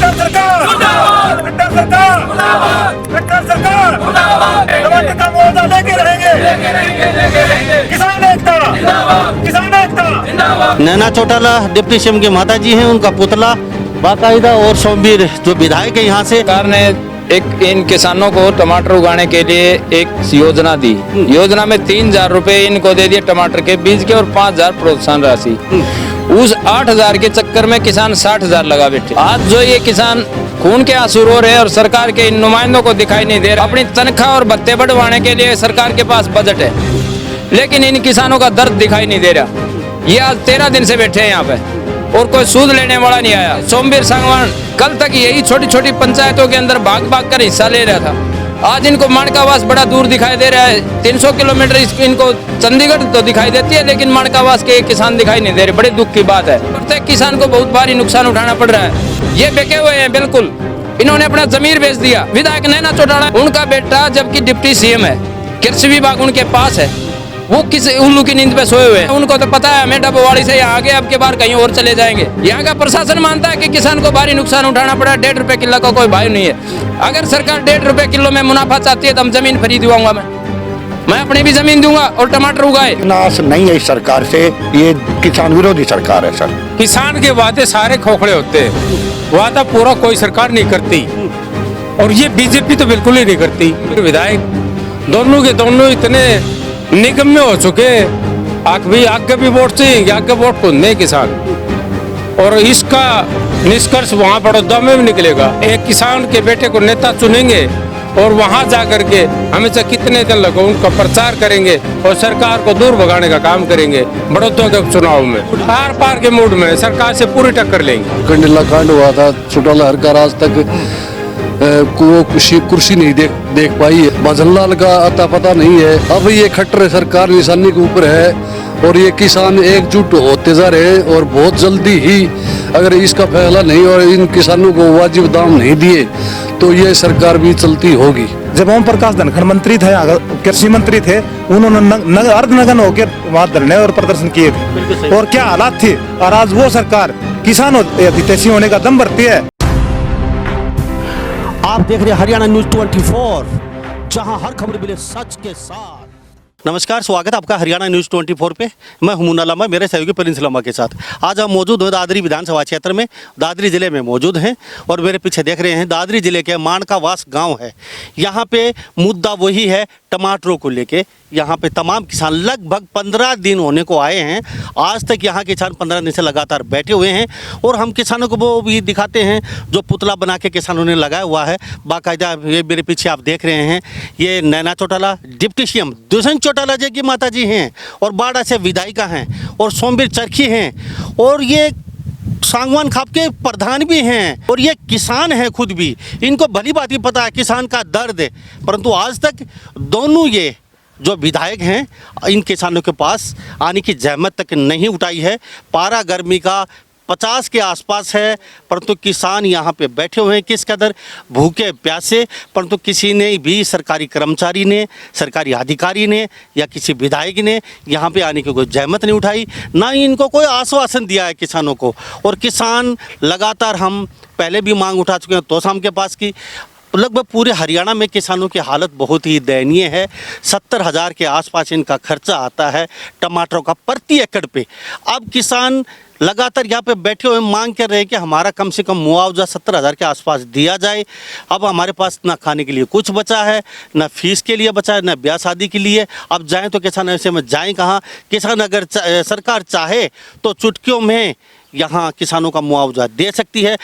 खट्टर सरकार मुर्दाबाद, खट्टर सरकार मुर्दाबाद, खट्टर सरकार मुर्दाबाद, टमाटर का मुआवजा लेके रहेंगे। किसान एकता जिंदाबाद, किसान एकता जिंदाबाद। नैना चौटाला डिप्टी सीएम के माता जी हैं, उनका पुतला बाकायदा, और सोमवीर जो विधायक है यहाँ से। सरकार ने एक इन किसानों को टमाटर उगाने के लिए एक योजना दी। योजना में 3,000 रुपए इनको दे दिए टमाटर के बीज के और 5,000 प्रोत्साहन राशि। उस 8,000 के चक्कर में किसान 60,000 लगा बैठे। आज जो ये किसान खून के आंसू रो रहे हैं और सरकार के इन नुमाइंदों को दिखाई नहीं दे रहा। अपनी तनख्वाह और भत्ते बढ़वाने के लिए सरकार के पास बजट है, लेकिन इन किसानों का दर्द दिखाई नहीं दे रहा। ये आज 13 दिन से बैठे हैं यहाँ पे और कोई सूद लेने वाला नहीं आया। सोमवीर सांगवान कल तक यही छोटी छोटी पंचायतों के अंदर भाग भाग कर हिस्सा ले रहा था। आज इनको माणकावास बड़ा दूर दिखाई दे रहा है। 300 किलोमीटर इनको चंडीगढ़ तो दिखाई देती है, लेकिन माणकावास के एक किसान दिखाई नहीं दे रहे। बड़े दुख की बात है। प्रत्येक किसान को बहुत भारी नुकसान उठाना पड़ रहा है। ये बेके हुए हैं बिल्कुल। इन्होंने अपना जमीर बेच दिया। विधायक नैना चौटाला उनका बेटा जबकि डिप्टी सीएम है, कृषि विभाग उनके पास है, वो किस उल्लू की नींद पे सोए हुए हैं। उनको तो पता है हमें डबवाड़ी से यहाँ आगे अब के बार कहीं और चले जाएंगे। यहाँ का प्रशासन मानता है कि किसान को भारी नुकसान उठाना पड़ा। 1.5 रुपए किलो का कोई भाव नहीं है। अगर सरकार 1.5 रुपए किलो में मुनाफा चाहती है तो हम जमीन फ्री दिलाऊंगा। मैं अपनी भी जमीन दूंगा और टमाटर उगाए। नाश नहीं है इस सरकार से, ये किसान विरोधी सरकार है सर। किसान के वादे सारे खोखले होते हैं, वादा पूरा कोई सरकार नहीं करती, और ये बीजेपी तो बिल्कुल ही नहीं करती। विधायक दोनों के दोनों इतने निगम्य हो चुके, आगे भी वोट चाहिए, आगे वोट को नहीं किसान। और इसका निष्कर्ष वहाँ बड़ौदा में भी निकलेगा। एक किसान के बेटे को नेता चुनेंगे और वहाँ जा करके हमेशा कितने दिन लगो उनका प्रचार करेंगे और सरकार को दूर भगाने का काम करेंगे। बड़ौदा के चुनाव में आर पार के मूड में सरकार से पूरी टक्कर लेंगे। कंडला कांड हुआ था, चौटाला सरकार आज तक वो कुर्सी नहीं देख पाई है। भजनलाल का अता पता नहीं है। अब ये खट्टर सरकार निशानी के ऊपर है और ये किसान एकजुट होते जा रहे हैं। और बहुत जल्दी ही अगर इसका फैसला नहीं और इन किसानों को वाजिब दाम नहीं दिए तो ये सरकार भी चलती होगी। जब ओम प्रकाश धनखड़ मंत्री थे, कृषि मंत्री थे, उन्होंने अर्धनग्न होकर वहाँ धरने और प्रदर्शन किए थे। और क्या हालात थी। और आज वो सरकार किसान हितैषी होने का दम भरती है। आप देख रहे हैं हरियाणा न्यूज 24, जहां हर खबर मिले सच के साथ। नमस्कार, स्वागत है आपका हरियाणा न्यूज 24 पे। मैं हूं मुन्ना लामा, मेरे सहयोगी प्रिंस लामा के साथ। आज हम मौजूद हैं दादरी विधानसभा क्षेत्र में, दादरी जिले में मौजूद हैं। और मेरे पीछे देख रहे हैं दादरी जिले के माणकावास गांव है। यहाँ पे मुद्दा वही है, टमाटरों को लेके। यहाँ पे तमाम किसान लगभग 15 दिन होने को आए हैं। आज तक यहाँ किसान 15 दिन से लगातार बैठे हुए हैं। और हम किसानों को वो भी दिखाते हैं जो पुतला बना के किसानों ने लगाया हुआ है बाकायदा। ये मेरे पीछे आप देख रहे हैं, ये नैना चौटाला डिप्टी सीएम दुष्यंत चौटाला जी की माता जी हैं, और बाड़ा से विधायिका हैं, और सोमवीर चरखी हैं, और ये सांगवान खाप के प्रधान भी हैं, और ये किसान हैं खुद भी। इनको भली बात ही पता है किसान का दर्द है। परंतु आज तक दोनों ये जो विधायक हैं इन किसानों के पास आने की जहमत तक नहीं उठाई है। पारा गर्मी का 50 के आसपास है, परंतु किसान यहाँ पे बैठे हुए हैं किस कदर भूखे प्यासे। परंतु किसी ने भी, सरकारी कर्मचारी ने, सरकारी अधिकारी ने या किसी विधायक ने यहाँ पे आने की कोई जहमत नहीं उठाई, ना ही इनको कोई आश्वासन दिया है किसानों को। और किसान लगातार, हम पहले भी मांग उठा चुके हैं तोसाम के पास की, लगभग पूरे हरियाणा में किसानों की हालत बहुत ही दयनीय है। 70,000 के आसपास इनका खर्चा आता है टमाटरों का प्रति एकड़ पे। अब किसान लगातार यहाँ पे बैठे हुए मांग कर रहे हैं कि हमारा कम से कम मुआवजा 70,000 के आसपास दिया जाए। अब हमारे पास ना खाने के लिए कुछ बचा है, ना फीस के लिए बचा है, ना ब्याह शादी के लिए। अब जाएं तो किसान ऐसे में जाएं कहाँ। किसान अगर सरकार चाहे तो चुटकियों में यहाँ किसानों का मुआवजा दे सकती है।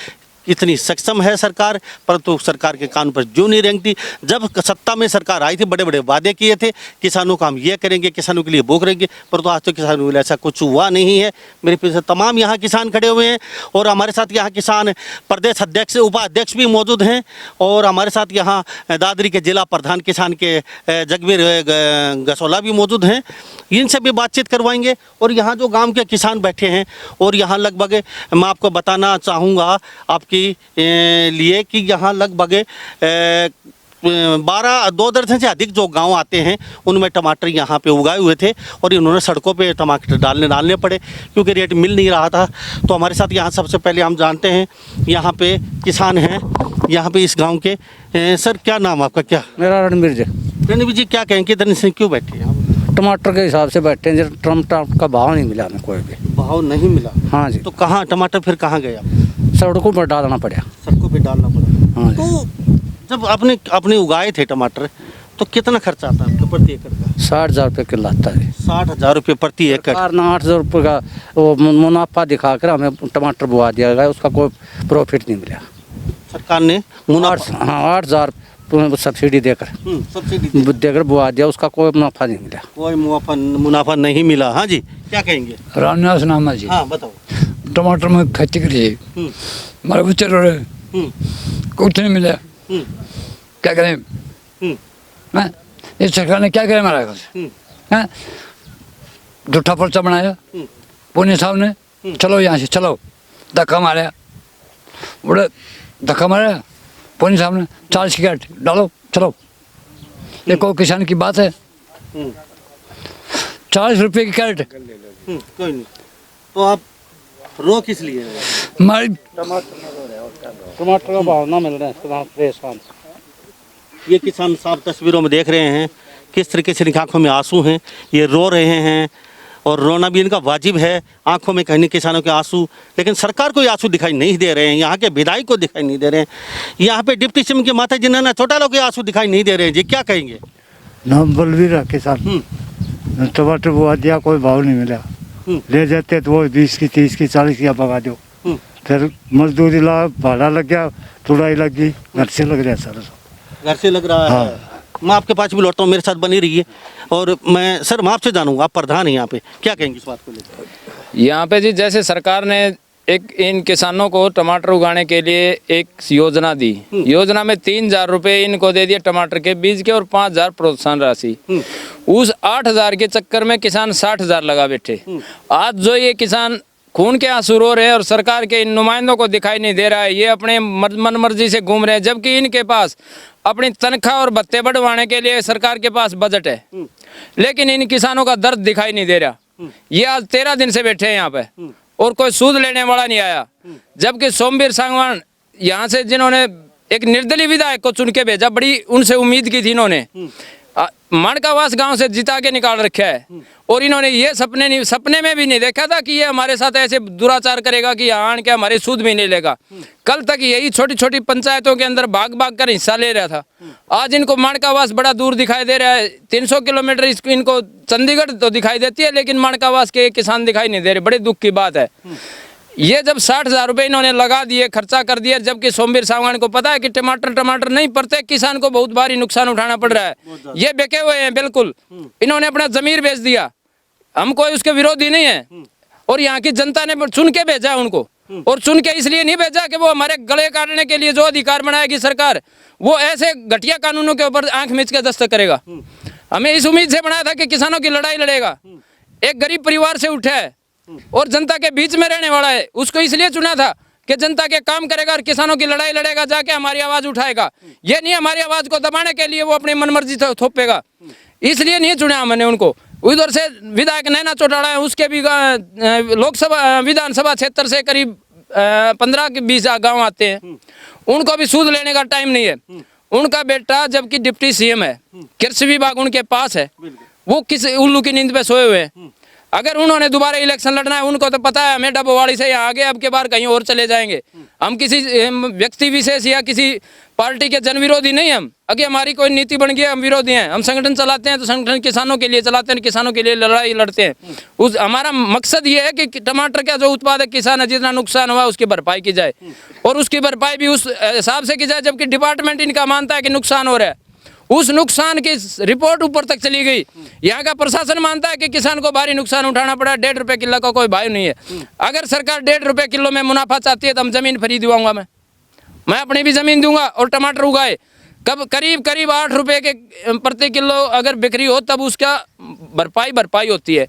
इतनी सक्षम है सरकार, परंतु सरकार के कान पर जूं नहीं रेंगती। जब सत्ता में सरकार आई थी, बड़े बड़े वादे किए थे, किसानों का हम ये करेंगे, किसानों के लिए वो करेंगे, परंतु आज तो किसानों के लिए ऐसा कुछ हुआ नहीं है। मेरे पीछे तमाम यहाँ किसान खड़े हुए हैं, और हमारे साथ यहाँ किसान प्रदेश अध्यक्ष, उपाध्यक्ष भी मौजूद हैं, और हमारे साथ यहाँ दादरी के जिला प्रधान किसान के जगबीर गसोला भी मौजूद हैं। इनसे भी बातचीत करवाएंगे। और यहाँ जो गाँव के किसान बैठे हैं, और यहाँ लगभग मैं आपको बताना चाहूँगा आपकी लिए कि यहाँ लगभग दो दर्जन से अधिक जो गांव आते हैं उनमें टमाटर यहाँ पे उगाए हुए थे और इन्होंने सड़कों पे टमाटर डालने पड़े क्योंकि रेट मिल नहीं रहा था। तो हमारे साथ यहाँ सबसे पहले हम जानते हैं, यहाँ पे किसान हैं यहाँ पे इस गांव के। सर क्या नाम आपका? क्या? मेरा रणबीर जी। रणबीर जी क्या कहेंगे, इतने से क्यों बैठे हैं आप? टमाटर के हिसाब से बैठे हैं, टमाटर का भाव नहीं मिला हमें कोई भी। भाव नहीं मिला? हाँ जी। तो कहाँ टमाटर फिर कहाँ गए आप? सड़कों पर डालना पड़ा। सड़कों पे डालना पड़ा। हाँ जी। तो जब आपने उगाए थे टमाटर तो कितना खर्चा आता है आपका प्रति एकड़ का? 60,000 रुपये किलो आता है। 60,000 रुपये प्रति एकड़। 8,000 रुपये का वो मुनाफा दिखाकर हमें टमाटर बुआ दिया गया, उसका कोई प्रॉफिट नहीं मिला। सरकार ने मुनाफा? हाँ, 8,000 सब्सिडी देकर सब्सिडी देकर बुआ दिया, उसका कोई मुनाफा नहीं मिला। कोई मुनाफा नहीं मिला। हाँ जी, क्या कहेंगे? रामनिवास नाम है जी। हाँ बताओ। टमाटर में खेती करी हमारे बच्चे रो रहे, कुछ नहीं मिला, क्या करें? हैं? इस सरकार ने क्या किया हमारा? हैं? झूठा पर्चा बनाया पुणे साहब ने, चलो यहाँ से चलो, धक्का मारा, बड़े धक्का मारा पुणे साहब ने, 40 की कैरेट डालो चलो। ये कोई किसान की बात है? 40 रुपये की कैरेट। कोई नहीं। तो आप रो किस लिए? हमारी टमाटर का भाव ना मिल रहा है, परेशान। ये किसान साहब तस्वीरों में देख रहे हैं किस तरीके से इनकी आंखों में आंसू हैं, ये रो रहे हैं और रोना भी इनका वाजिब है। आंखों में कहीं किसानों के आंसू, लेकिन सरकार को ये आंसू दिखाई नहीं दे रहे हैं, यहाँ के विधायक को दिखाई नहीं दे रहे हैं, यहाँ पे डिप्टी सीएम के माता जिन्होंने छोटा लोग के आंसू दिखाई नहीं दे रहे हैं। जी क्या कहेंगे? नाम बलवीर है किसान। टमाटर बुआ दिया, कोई भाव नहीं मिला। ले जाते तो वो 20 की 30 की 40 की भगा दो, फिर मजदूरी ला, भाड़ा लग गया, तुड़ाई लग गई, घर से लग रहा है सारा। घर से लग रहा है। मैं आपके पास भी लौटता हूँ, मेरे साथ बनी रहिए। और मैं सर मैं आपसे जानूंगा, आप प्रधान हैं यहाँ पे, क्या कहेंगे इस बात को लेकर? यहाँ पे जी जैसे सरकार ने एक इन किसानों को टमाटर उगाने के लिए एक योजना दी। योजना में 3,000 रुपये इनको दे दिए टमाटर के बीज के और 5,000 प्रोत्साहन राशि। उस 8,000 के चक्कर में किसान 60,000 लगा बैठे। आज जो ये किसान खून के आंसू रो रहे हैं और सरकार के इन नुमाइंदों को दिखाई नहीं दे रहा है, ये अपने मन मर्जी से घूम रहे हैं, जबकि इनके पास अपनी तनख्वाह और भत्ते बढ़वाने के लिए सरकार के पास बजट है, लेकिन इन किसानों का दर्द दिखाई नहीं दे रहा। ये आज 13 दिन से बैठे हैं यहाँ पे और कोई सूद लेने वाला नहीं आया, जबकि सोमवीर सांगवान यहाँ से जिन्होंने एक निर्दलीय विधायक को चुन के भेजा, बड़ी उनसे उम्मीद की थी इन्होंने, माणकावास गांव से जिता के निकाल रखा है और इन्होंने ये सपने में भी नहीं देखा था कि ये हमारे साथ ऐसे दुराचार करेगा कि यहाँ आन के हमारे सूद भी नहीं लेगा। कल तक यही छोटी छोटी पंचायतों के अंदर भाग भाग कर हिस्सा ले रहा था, आज इनको माणकावास बड़ा दूर दिखाई दे रहा है। 300 किलोमीटर इनको चंडीगढ़ तो दिखाई देती है, लेकिन माणकावास के किसान दिखाई नहीं दे रहे। बड़े दुख की बात है। ये जब 60,000 रुपये इन्होंने लगा दिए, खर्चा कर दिया, जबकि सोमवीर सांगवान को पता है कि टमाटर नहीं, प्रत्येक किसान को बहुत भारी नुकसान उठाना पड़ रहा है। ये बेके हुए हैं बिल्कुल, इन्होंने अपना जमीर बेच दिया। हम कोई उसके विरोधी नहीं है और यहाँ की जनता ने चुन के भेजा उनको, और चुन के इसलिए नहीं भेजा कि वो हमारे गले काटने के लिए जो अधिकार बनाएगी सरकार, वो ऐसे घटिया कानूनों के ऊपर आंख मीच के दस्तक करेगा। हमें इस उम्मीद से बनाया था कि किसानों की लड़ाई लड़ेगा, एक गरीब परिवार से उठा है और जनता के बीच में रहने वाला है, उसको इसलिए चुना था कि जनता के काम करेगा और किसानों की लड़ाई लड़ेगा, जाके हमारी आवाज उठाएगा। ये नहीं हमारी आवाज को दबाने के लिए वो अपनी मनमर्जी थोपेगा, इसलिए नहीं चुना हमने उनको। उधर से विधायक नैना चौटाला है, उसके भी लोकसभा विधानसभा क्षेत्र से करीब 15-20 गाँव आते हैं, उनको भी सूद लेने का टाइम नहीं है। उनका बेटा जबकि डिप्टी सीएम है, कृषि विभाग उनके पास है, वो किस उल्लू की नींद पे सोए हुए हैं। अगर उन्होंने दोबारा इलेक्शन लड़ना है, उनको तो पता है हमें डबोवाड़ी से यहाँ आगे, अब के बार कहीं और चले जाएंगे। हम किसी व्यक्ति विशेष या किसी पार्टी के जन विरोधी नहीं, हम अगर हमारी कोई नीति बन गई हम विरोधी हैं। हम संगठन चलाते हैं तो संगठन किसानों के लिए चलाते हैं, किसानों के लिए लड़ाई लड़ते हैं। उस हमारा मकसद ये है कि टमाटर का जो उत्पादक किसान है, जितना नुकसान हुआ उसकी भरपाई की जाए, और उसकी भरपाई भी उस हिसाब से की जाए जबकि डिपार्टमेंट इनका मानता है कि नुकसान हो रहा है। उस नुकसान की रिपोर्ट ऊपर तक चली गई, यहाँ का प्रशासन मानता है कि किसान को भारी नुकसान उठाना पड़ा। 1.5 रुपये किलो का कोई भाव नहीं है। अगर सरकार 1.5 रुपये किलो में मुनाफा चाहती है तो हम जमीन फ्री दिवाऊंगा, मैं अपनी भी जमीन दूंगा और टमाटर उगाए। करीब 8 रुपये के प्रति किलो अगर बिक्री हो तब उसका भरपाई होती है।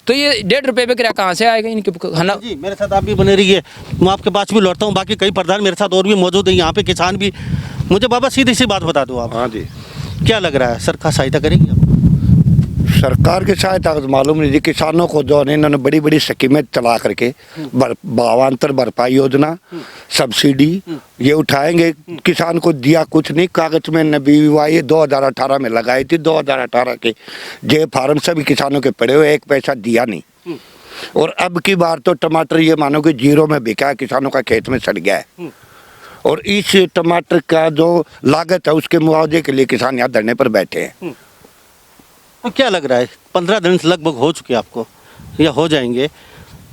तो ये 1.5 रुपये बिक्री कहाँ से आएगा इनके खाना? जी मेरे साथ आप भी बने रहिए, मैं आपके पास भी लौटता हूँ। बाकी कई प्रधान मेरे साथ और भी मौजूद है यहाँ पे, किसान भी। मुझे बाबा सीधी सी बात बता दो आप, हाँ जी, क्या लग रहा है सरकार सहायता करेगी आपको? सरकार की सहायता तो मालूम नहीं जी। किसानों को जो है इन्होंने बड़ी बड़ी स्कीमें चला करके भावांतर भरपाई योजना, सब्सिडी ये उठाएंगे। किसान को दिया कुछ नहीं, कागज में नबी 2018 में लगाई थी। 2018 के जे फार्म सभी किसानों के पड़े हुए, एक पैसा दिया नहीं। और अब की बार तो टमाटर ये मानो कि जीरो में बिका है, किसानों का खेत में सड़ गया है। और इस टमाटर का जो लागत है उसके मुआवजे के लिए किसान यहाँ धरने पर बैठे हैं। तो क्या लग रहा है 15 दिन से लगभग हो चुके आपको या हो जाएंगे,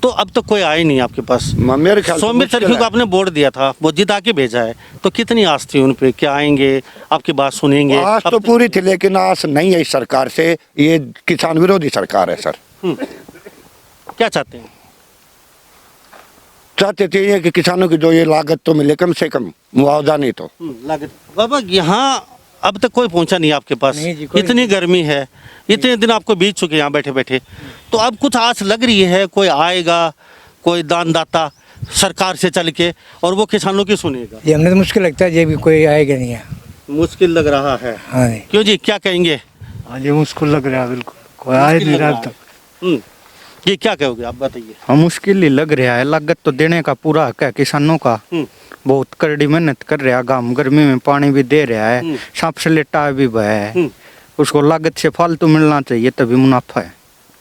तो अब तक कोई आए नहीं आपके पास? मेरे ख्याल से सोमवीर मुश्किल चरखी को है। आपने वोट दिया था, वो जिता के भेजा है, तो कितनी आस थी उन पे, क्या आएंगे, आपकी बात सुनेंगे? आस अब तो पूरी थी, लेकिन आस नहीं है इस सरकार से। ये किसान विरोधी सरकार है सर। क्या चाहते हैं? चाहते थे ये कि किसानों की जो ये लागत तो मिले, कम से कम मुआवजा नहीं तो। लागत बाबा यहाँ अब तक कोई पहुंचा नहीं आपके पास। इतनी गर्मी है, इतने दिन आपको बीत चुके यहाँ बैठे बैठे, तो अब कुछ आस लग रही है कोई आएगा, कोई दानदाता सरकार से चल के और वो किसानों की सुनेगा? ये हमने तो मुश्किल लगता है, ये भी कोई आएगा नहीं है। मुश्किल लग रहा है। हाँ जी। क्यों जी, क्या कहेंगे? हाँ जी, मुश्किल लग रहा है, बिल्कुल कोई आए नहीं रहा अब तक। ये क्या कहोगे आप, बताइए। हाँ, मुश्किल ही लग रहा है। लागत तो देने का पूरा हक है किसानों का। बहुत कड़ी मेहनत कर रहा है, गाम गर्मी में पानी भी दे रहा है, सांप से लेटा भी भय है। उसको लागत से फालतू मिलना चाहिए, तभी मुनाफा है।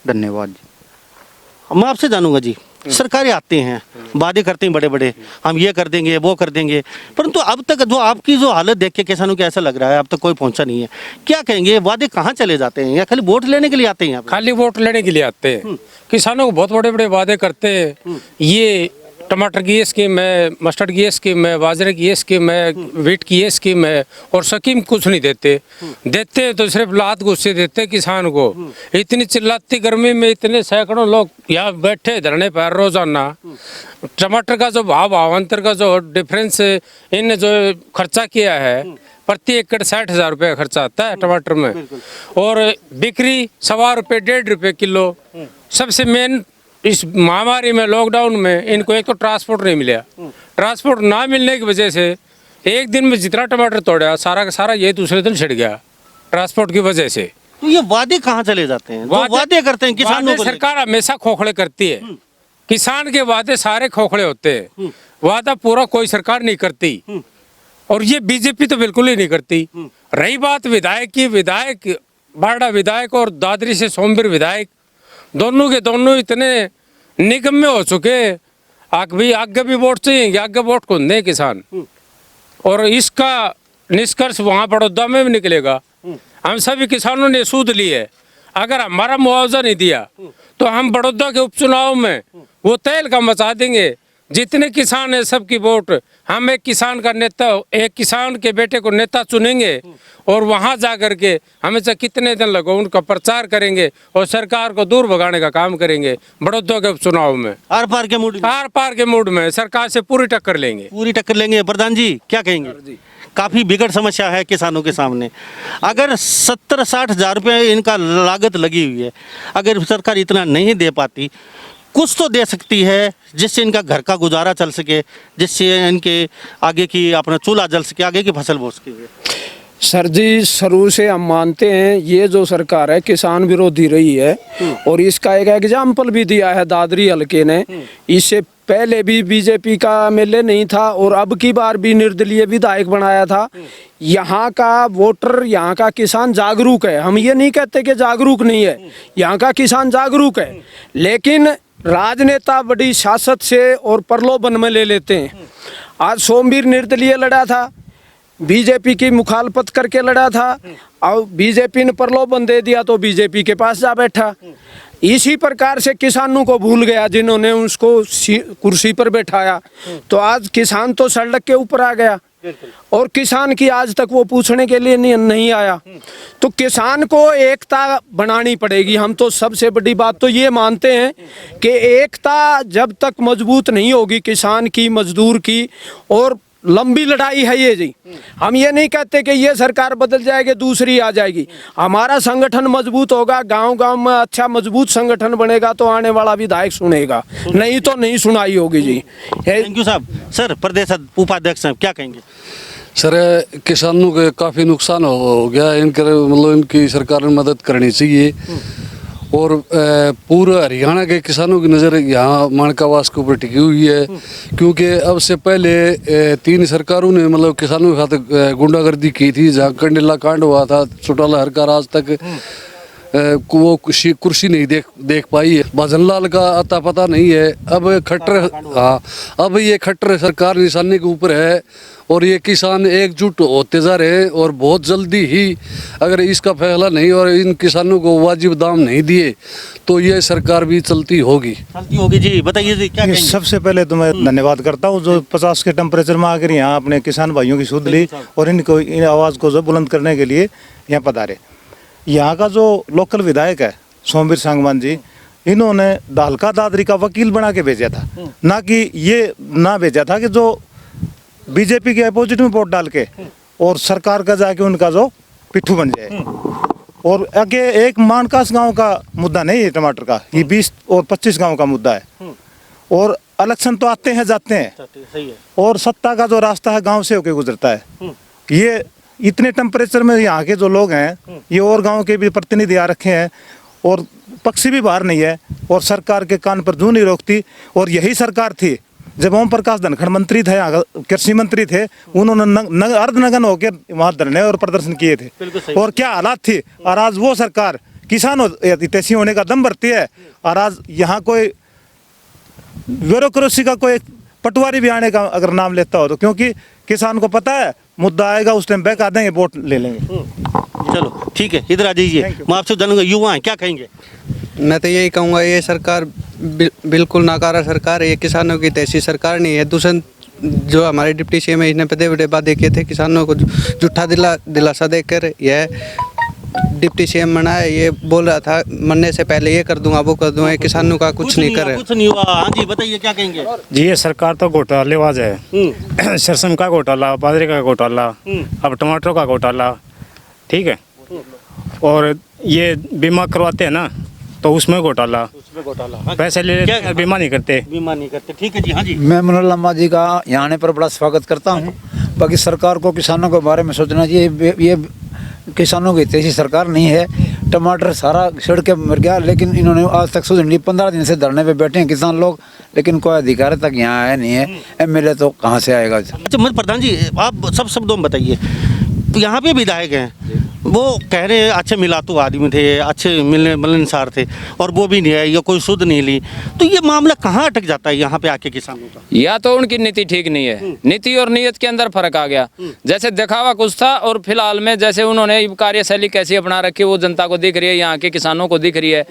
धन्यवाद जी। मैं आपसे जानूंगा जी, सरकारें आती हैं, वादे करती हैं बड़े बड़े, हम ये कर देंगे वो कर देंगे, परंतु अब तक जो आपकी जो हालत देख के किसानों को ऐसा लग रहा है अब तक कोई पहुंचा नहीं है। क्या कहेंगे, वादे कहाँ चले जाते हैं या खाली वोट लेने के लिए आते हैं यहाँ पे? खाली वोट लेने के लिए आते हैं। किसानों को बहुत बड़े बड़े वादे करते हैं। ये टमाटर की ये स्कीम है, मस्टर्ड की ये स्कीम है, बाजरे की ये स्कीम है, वीट की ये स्कीम है, और स्कीम कुछ नहीं देते। देते तो सिर्फ लात गुस्से देते किसान को। इतनी चिल्लाती गर्मी में इतने सैकड़ों लोग यहाँ बैठे धरने पर रोजाना। टमाटर का जो भावांतर का जो डिफरेंस इन जो खर्चा किया है, प्रति एकड़ 60,000 रुपये खर्चा आता है टमाटर में, और बिक्री ₹1.25 ₹1.5 किलो। सबसे मेन इस महामारी में, लॉकडाउन में इनको एक तो ट्रांसपोर्ट नहीं मिला। ट्रांसपोर्ट ना मिलने की वजह से एक दिन में जितना टमाटर तोड़ा सारा का सारा ये दूसरे दिन छिड़ गया ट्रांसपोर्ट की वजह से। तो ये वादे कहाँ चले जाते हैं? वादे करते हैं किसानों को, सरकार हमेशा खोखले करती है। किसान के वादे सारे खोखले होते हैं, वादा पूरा कोई सरकार नहीं करती, और ये बीजेपी तो बिल्कुल ही नहीं करती। रही बात विधायक की, विधायक बारडा विधायक और दादरी से सोमवीर विधायक, दोनों के दोनों इतने निगम्य हो चुके। आगे भी वोट चाहिए, आगे वोट को दे किसान, और इसका निष्कर्ष वहाँ बड़ौदा में भी निकलेगा। हम सभी किसानों ने सूद ली है, अगर हमारा मुआवजा नहीं दिया तो हम बड़ौदा के उपचुनाव में वो तेल का मचा देंगे। जितने किसान है सबकी वोट, हम एक किसान का नेता, एक किसान के बेटे को नेता चुनेंगे, और वहां जा करके हमें चाहे कितने दिन लगो उनका प्रचार करेंगे और सरकार को दूर भगाने का काम करेंगे। बड़ौदा के उपचुनाव में आर पार के मूड में सरकार से पूरी टक्कर लेंगे। प्रधान जी क्या कहेंगे? काफी बिगड़ समस्या है किसानों के सामने। अगर 70-60 हजार रुपये इनका लागत लगी हुई है, अगर सरकार इतना नहीं दे पाती, कुछ तो दे सकती है जिससे इनका घर का गुजारा चल सके, जिससे इनके आगे की अपना चूल्हा जल सके, आगे की फसल बो सके। सर जी, शुरू से हम मानते हैं ये जो सरकार है किसान विरोधी रही है, और इसका एक एग्जाम्पल भी दिया है दादरी हल्के ने। इससे पहले भी बीजेपी का एमएलए नहीं था, और अब की बार भी निर्दलीय विधायक बनाया था। यहाँ का वोटर, यहाँ का किसान जागरूक है। हम ये नहीं कहते कि जागरूक नहीं है, यहाँ का किसान जागरूक है, लेकिन राजनेता बड़ी सियासत से और प्रलोभन में ले लेते हैं। आज सोमवीर निर्दलीय लड़ा था, बीजेपी की मुखालफत करके लड़ा था, और बीजेपी ने प्रलोभन दे दिया तो बीजेपी के पास जा बैठा। इसी प्रकार से किसानों को भूल गया जिन्होंने उसको कुर्सी पर बैठाया, तो आज किसान तो सड़क के ऊपर आ गया, और किसान की आज तक वो पूछने के लिए नहीं आया। तो किसान को एकता बनानी पड़ेगी। हम तो सबसे बड़ी बात तो ये मानते हैं कि एकता जब तक मजबूत नहीं होगी किसान की, मजदूर की, और लंबी लड़ाई है ये जी। हम ये नहीं कहते कि ये सरकार बदल जाएगी दूसरी आ जाएगी। हमारा संगठन मजबूत होगा, गांव-गांव में अच्छा मजबूत संगठन बनेगा तो आने वाला विधायक सुनेगा, नहीं तो नहीं सुनाई होगी जी। थैंक यू साहब। सर, प्रदेश उपाध्यक्ष साहब क्या कहेंगे? सर किसानों के काफ़ी नुकसान हो गया, इनके मतलब इनकी सरकार ने मदद करनी चाहिए। और पूरा हरियाणा के किसानों की नज़र यहाँ माणकावास के ऊपर टिकी हुई है, क्योंकि अब से पहले 3 सरकारों ने मतलब किसानों के साथ गुंडागर्दी की थी। जहाँ कंडेला कांड हुआ था, चौटाला हरकार आज तक वो कुर्सी नहीं देख पाई है। भजनलाल का अता पता नहीं है। अब अब ये खट्टर सरकार निशाने के ऊपर है और ये किसान एकजुट होते जा रहे हैं। और बहुत जल्दी ही अगर इसका फैसला नहीं और इन किसानों को वाजिब दाम नहीं दिए तो ये सरकार भी चलती होगी जी। बताइए जी, क्या कहेंगे? सबसे पहले तो मैं धन्यवाद करता हूँ जो 50 के टेम्परेचर में आकर यहाँ अपने किसान भाइयों की सुध ली और इनको इन आवाज़ को जो बुलंद करने के लिए यहाँ पधारे। यहाँ का जो लोकल विधायक है सोमवीर सांगवान जी, इन्होंने दालका दादरी का वकील बना के भेजा था, ना कि ये ना भेजा था कि जो बीजेपी के अपोजिट में वोट डाल के और सरकार का जाके उनका जो पिट्ठू बन जाए। और आगे एक मानकास गांव का मुद्दा नहीं है टमाटर का, ये 20 और 25 गांव का मुद्दा है। और इलेक्शन तो आते हैं जाते हैं और सत्ता का जो रास्ता है गांव से होके गुजरता है। ये इतने टेम्परेचर में यहाँ के जो लोग हैं ये और गांव के भी प्रतिनिधि आ रखे हैं और पक्षी भी बाहर नहीं है और सरकार के कान पर जू नहीं रोकती। और यही सरकार थी जब ओम प्रकाश धनखड़ मंत्री थे, कृषि मंत्री थे, उन्होंने अर्धनग्न होकर वहाँ धरने और प्रदर्शन किए थे और क्या हालात थी। और आज वो सरकार किसान हितैषी होने का दम भरती है और आज यहाँ कोई ब्यूरोक्रेसी का कोई पटवारी भी आने का अगर नाम लेता हो तो, क्योंकि किसान को पता है मुद्दा आएगा उस टाइम बैक आ देंगे, वोट ले लेंगे। चलो ठीक है, इधर आ जाइए। मैं आपसे जानूंगा, युवा हैं, क्या कहेंगे? मैं तो यही कहूँगा ये सरकार बिल्कुल नाकारा सरकार है, ये किसानों की तैसी सरकार नहीं है। दूसरा जो हमारे डिप्टी सीएम है, इसने बड़े बड़े वादे किए थे किसानों को झूठा दिलासा देकर यह डिप्टी सीएम बना है। ये बोल रहा था मरने से पहले ये कर दूंगा वो कर दूंगा, किसानों का कुछ नहीं कर रहा। कुछ नहीं हुआ। हाँ जी, बताइए क्या कहेंगे? जी ये सरकार तो घोटालेबाज है। सरसों का घोटाला, बाजरे का घोटाला, अब टमाटरों का घोटाला, ठीक है। और ये बीमा करवाते हैं ना तो उसमें घोटाला, पैसे ले लेते हैं, बीमा नहीं करते। ठीक है जी। हाँ जी, मैं मनोहर लांबा जी का यहाँ आने पर बड़ा स्वागत करता हूँ। बाकी सरकार को किसानों के बारे में सोचना चाहिए। ये किसानों की इतनी सरकार नहीं है। टमाटर सारा सड़ के मर गया, लेकिन इन्होंने आज तक सुध नहीं। 15 दिन से धरने पे बैठे हैं किसान लोग, लेकिन कोई अधिकारी तक यहाँ आया नहीं है। एमएलए तो कहाँ से आएगा? अच्छा मत प्रधान जी, आप सब शब्दों में बताइए, तो यहाँ पे विधायक हैं, वो कह रहे हैं अच्छे मिलातू आदमी थे, अच्छे मिलनसार थे और वो भी नहीं है या कोई सुध नहीं ली, तो ये मामला कहाँ अटक जाता है यहाँ पे आके किसानों का? या तो उनकी नीति ठीक नहीं है, नीति और नीयत के अंदर फर्क आ गया। जैसे दिखावा कुछ था और फिलहाल में जैसे उन्होंने कार्यशैली कैसी अपना रखी वो जनता को दिख रही है, यहाँ के किसानों को दिख रही है।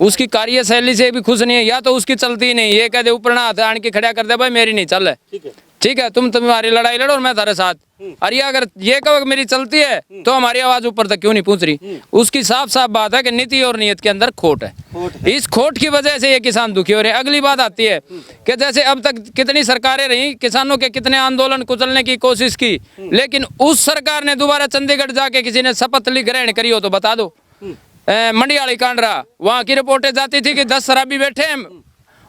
उसकी कार्यशैली से भी खुश नहीं है, या तो उसकी चलती नहीं, ये कह दे ऊपर ना हाथ आन के खड़ा कर दे भाई मेरी नहीं चल है, ठीक है तुम्हारी लड़ाई लड़ो और मैं तुम्हारे साथ। अरे अगर ये कहो मेरी चलती है तो हमारी आवाज ऊपर तक क्यों नहीं पहुंच रही? उसकी साफ साफ बात है कि नीति और नीयत के अंदर खोट है। इस खोट की वजह से ये किसान दुखी हो रहे हैं। अगली बात आती है कि जैसे अब तक कितनी सरकारें रही, किसानों के कितने आंदोलन कुचलने की कोशिश की, लेकिन उस सरकार ने दोबारा चंडीगढ़ जाके किसी ने शपथ ली ग्रहण करी हो तो बता दो। मंडियाली कांडरा वहां की रिपोर्टें जाती थी कि 10 शराबी बैठे हैं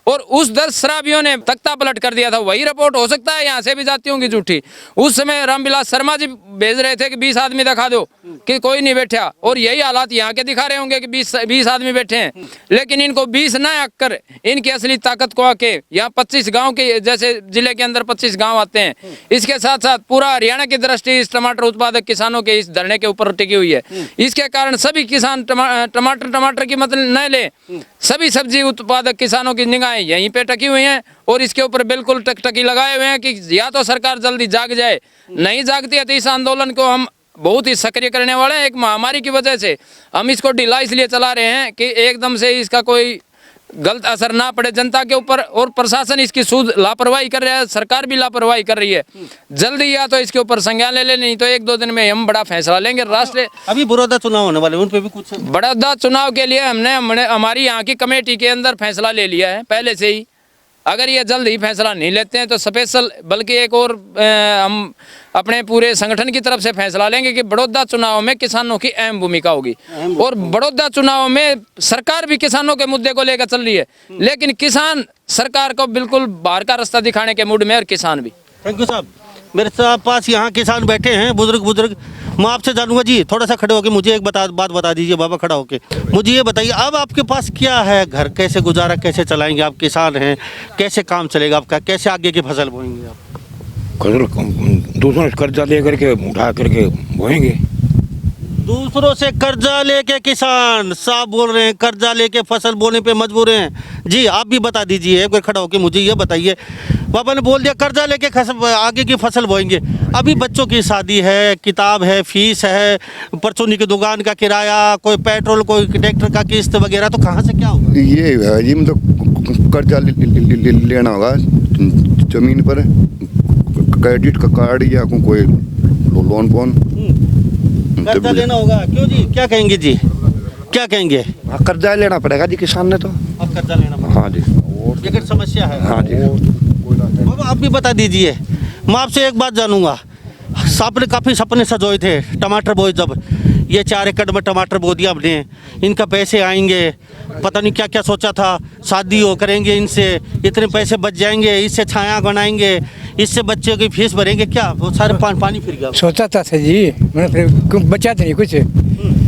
और उस 10 शराबियों ने तख्ता पलट कर दिया था। वही रिपोर्ट हो सकता है यहाँ से भी जाती होंगी झूठी। उस समय रामविलास शर्मा जी भेज रहे थे कि 20 आदमी दिखा दो, कि कोई नहीं बैठा, और यही हालात यहाँ के दिखा रहे होंगे कि 20 आदमी बैठे हैं, लेकिन इनको 20 न आकर इनकी असली ताकत को आके यहाँ 25 गाँव के, जैसे जिले के अंदर 25 गाँव आते हैं, इसके साथ साथ पूरा हरियाणा की दृष्टि इस टमाटर उत्पादक किसानों के इस धरने के ऊपर टिकी हुई है। इसके कारण सभी किसान टमाटर की मतलब न ले, सभी सब्जी उत्पादक किसानों की निगाहें यहीं पे टकी हुई हैं और इसके ऊपर बिल्कुल टकटकी लगाए हुए हैं कि या तो सरकार जल्दी जाग जाए, नहीं जागती है तो इस आंदोलन को हम बहुत ही सक्रिय करने वाले हैं। एक महामारी की वजह से हम इसको ढीला इसलिए चला रहे हैं कि एकदम से इसका कोई गलत असर ना पड़े जनता के ऊपर, और प्रशासन इसकी सूद लापरवाही कर रहा है, सरकार भी लापरवाही कर रही है। जल्दी या तो इसके ऊपर संज्ञान ले नहीं तो 1-2 दिन में हम बड़ा फैसला लेंगे। राष्ट्रीय अभी बड़ौदा चुनाव होने वाले, उन पे भी कुछ बड़ौदा चुनाव के लिए हमने हमारी यहाँ की कमेटी के अंदर फैसला ले लिया है पहले से ही। अगर ये जल्द ही फैसला नहीं लेते हैं तो स्पेशल, बल्कि एक और हम अपने पूरे संगठन की तरफ से फैसला लेंगे कि बड़ौदा चुनाव में किसानों की अहम भूमिका होगी। और बड़ौदा चुनाव में सरकार भी किसानों के मुद्दे को लेकर चल रही है, लेकिन किसान सरकार को बिल्कुल बाहर का रास्ता दिखाने के मूड में, और किसान भी। थैंक यू साहब। मेरे साथ पास यहाँ किसान बैठे हैं, बुजुर्ग। मैं आपसे जानूंगा जी, थोड़ा सा खड़े होके मुझे एक बात बता दीजिए बाबा, खड़ा होके मुझे ये बताइए, अब आपके पास क्या है, घर कैसे गुजारा कैसे चलाएंगे? आप किसान हैं, कैसे काम चलेगा आपका, कैसे आगे की फसल बोएंगे आप? दूसरों से कर्जा ले करके उठा करके बोएंगे। दूसरों से कर्जा लेके किसान साहब बोल रहे हैं, कर्जा लेके फसल बोने पे मजबूर हैं। जी आप भी बता दीजिए एक बार खड़ा होके मुझे ये बताइए, बाबा ने बोल दिया कर्जा लेके आगे की फसल बोएंगे। अभी बच्चों की शादी है, किताब है, फीस है, परचूनी की दुकान का किराया, कोई पेट्रोल, कोई ट्रैक्टर का किस्त वगैरह, तो कहाँ से क्या होगा? ये है जी, मतलब कर्जा लेना होगा जमीन पर, क्रेडिट का कार्ड या कोई लोन फोन कर्जा लेना होगा। क्यों जी, क्या कहेंगे जी, क्या कहेंगे? हाँ, कर्जा लेना पड़ेगा जी किसान ने तो। अब कर्जा लेना पड़ेगा। हाँ जी, ये समस्या है। हाँ जी। बाबा आप भी बता दीजिए, मैं आपसे एक बात जानूंगा, आपने काफ़ी सपने सजोए थे, टमाटर बोए, जब ये 4 एकड़ में टमाटर बो दिया हमने, इनका पैसे आएंगे, पता नहीं क्या क्या सोचा था, शादी हो करेंगे इनसे, इतने पैसे बच जाएंगे, इससे छाया बनाएंगे, इससे बच्चों की फीस भरेंगे, क्या वो सारे पानी फिर गया? सोचा था जी, मैंने फिर बचा तो नहीं कुछ,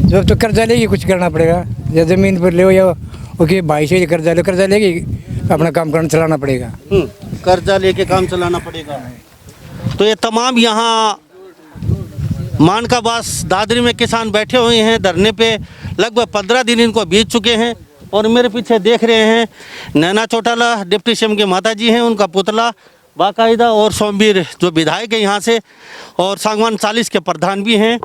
जब तो कर्जा लेगी कुछ करना पड़ेगा, या जमीन पर ले या ओके भाई से कर्जा लेगी, अपना काम करना चलाना पड़ेगा। कर्जा लेके काम चलाना पड़ेगा। तो ये तमाम यहाँ मानकाबास दादरी में किसान बैठे हुए हैं धरने पे, लगभग 15 दिन इनको बीत चुके हैं। और मेरे पीछे देख रहे हैं नैना चौटाला डिप्टी सीएम के माता जी हैं, उनका पुतला बाकायदा, और सोमवीर जो विधायक है यहाँ से, और सागवान 40 के प्रधान भी हैं।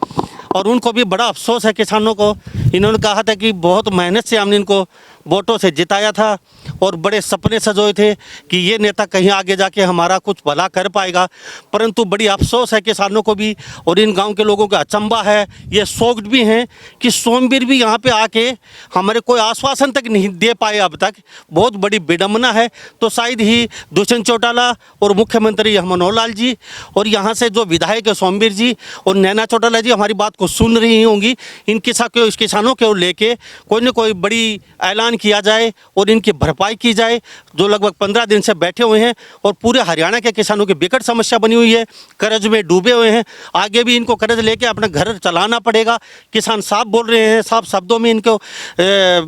और उनको भी बड़ा अफसोस है किसानों को, इन्होंने कहा था कि बहुत मेहनत से हमने इनको वोटों से जिताया था और बड़े सपने सजोए थे कि ये नेता कहीं आगे जाके हमारा कुछ भला कर पाएगा, परंतु बड़ी अफसोस है किसानों को भी और इन गांव के लोगों का अचंभा है, ये शॉक्ड भी हैं कि सोमवीर भी यहाँ पे आके हमारे कोई आश्वासन तक नहीं दे पाए अब तक। बहुत बड़ी विडम्बना है। तो शायद ही दुष्यंत चौटाला और मुख्यमंत्री मनोहर लाल जी और यहाँ से जो विधायक है सोमवीर जी और नैना चौटाला जी हमारी बात को सुन रही होंगी, इन किसानों के लेके कोई न कोई बड़ी ऐलान किया जाए और इनकी भरपाई की जाए, जो लगभग 15 दिन से बैठे हुए हैं। और पूरे हरियाणा के किसानों की विकट समस्या बनी हुई है, कर्ज में डूबे हुए हैं, आगे भी इनको कर्ज लेके अपना घर चलाना पड़ेगा। किसान साफ बोल रहे हैं, साफ शब्दों में इनको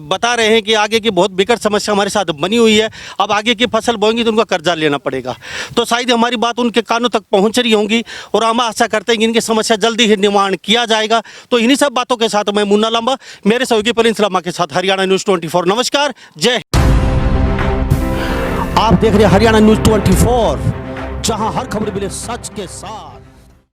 बता रहे हैं कि आगे की बहुत विकट समस्या हमारे साथ बनी हुई है, अब आगे की फसल बोएंगी तो उनको कर्जा लेना पड़ेगा। तो शायद हमारी बात उनके कानों तक पहुँच रही होंगी और हम आशा करते हैं कि इनकी समस्या जल्दी ही निवारण किया जाएगा। तो इन्हीं सब बातों के साथ मैं मुन्ना लांबा मेरे सहयोगी प्रिंस लांबा के साथ हरियाणा न्यूज़ 24। नमस्कार, जय। आप देख रहे हैं हरियाणा न्यूज़ 24, जहां हर खबर मिले सच के साथ।